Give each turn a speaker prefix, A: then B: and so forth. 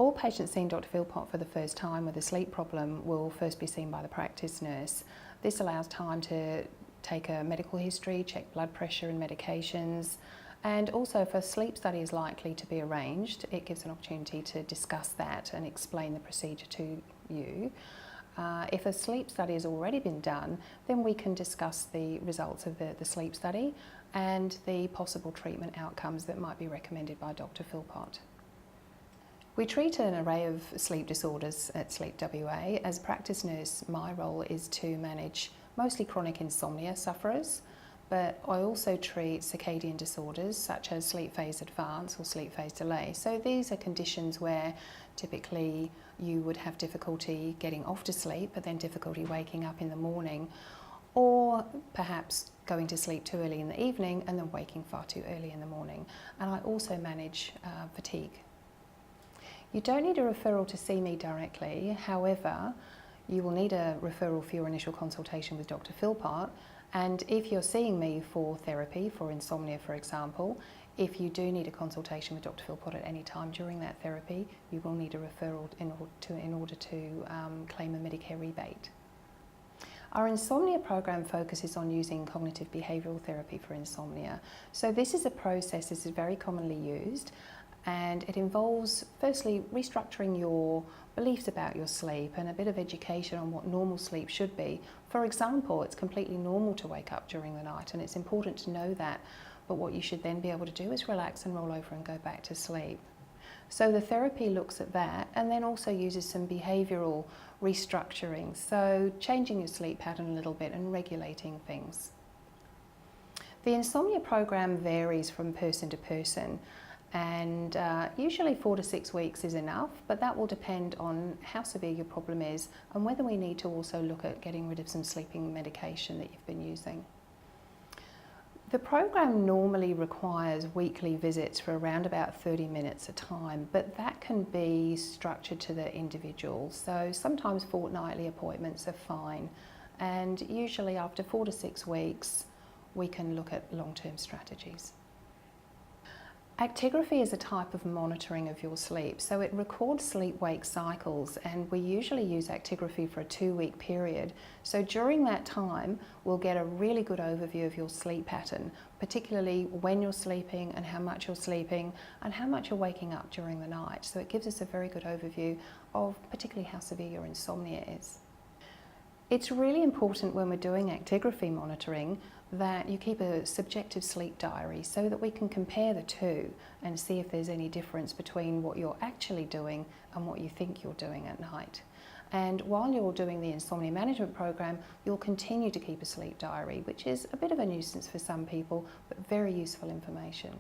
A: All patients seeing Dr. Philpott for the first time with a sleep problem will first be seen by the practice nurse. This allows time to take a medical history, check blood pressure and medications, and also if a sleep study is likely to be arranged, it gives an opportunity to discuss that and explain the procedure to you. If a sleep study has already been done, then we can discuss the results of the sleep study and the possible treatment outcomes that might be recommended by Dr. Philpott. We treat an array of sleep disorders at Sleep WA. As a practice nurse, my role is to manage mostly chronic insomnia sufferers, but I also treat circadian disorders such as sleep phase advance or sleep phase delay. So these are conditions where typically you would have difficulty getting off to sleep, but then difficulty waking up in the morning, or perhaps going to sleep too early in the evening and then waking far too early in the morning. And I also manage fatigue. You don't need a referral to see me directly. However, you will need a referral for your initial consultation with Dr. Philpott. And if you're seeing me for therapy, for insomnia for example, if you do need a consultation with Dr. Philpott at any time during that therapy, you will need a referral in order to claim a Medicare rebate. Our insomnia program focuses on using cognitive behavioural therapy for insomnia. So this is a process that is very commonly used, and it involves firstly restructuring your beliefs about your sleep and a bit of education on what normal sleep should be. For example, it's completely normal to wake up during the night, and it's important to know that, but what you should then be able to do is relax and roll over and go back to sleep. So the therapy looks at that and then also uses some behavioural restructuring, so changing your sleep pattern a little bit and regulating things. The insomnia program varies from person to person, and usually 4 to 6 weeks is enough, but that will depend on how severe your problem is and whether we need to also look at getting rid of some sleeping medication that you've been using. The program normally requires weekly visits for around about 30 minutes a time, but that can be structured to the individual. So sometimes fortnightly appointments are fine, and usually after 4 to 6 weeks we can look at long-term strategies. Actigraphy is a type of monitoring of your sleep, so it records sleep-wake cycles, and we usually use actigraphy for a 2-week period. So during that time we'll get a really good overview of your sleep pattern, particularly when you're sleeping and how much you're sleeping and how much you're waking up during the night. So it gives us a very good overview of particularly how severe your insomnia is. It's really important when we're doing actigraphy monitoring that you keep a subjective sleep diary so that we can compare the two and see if there's any difference between what you're actually doing and what you think you're doing at night. And while you're doing the insomnia management program, you'll continue to keep a sleep diary, which is a bit of a nuisance for some people, but very useful information.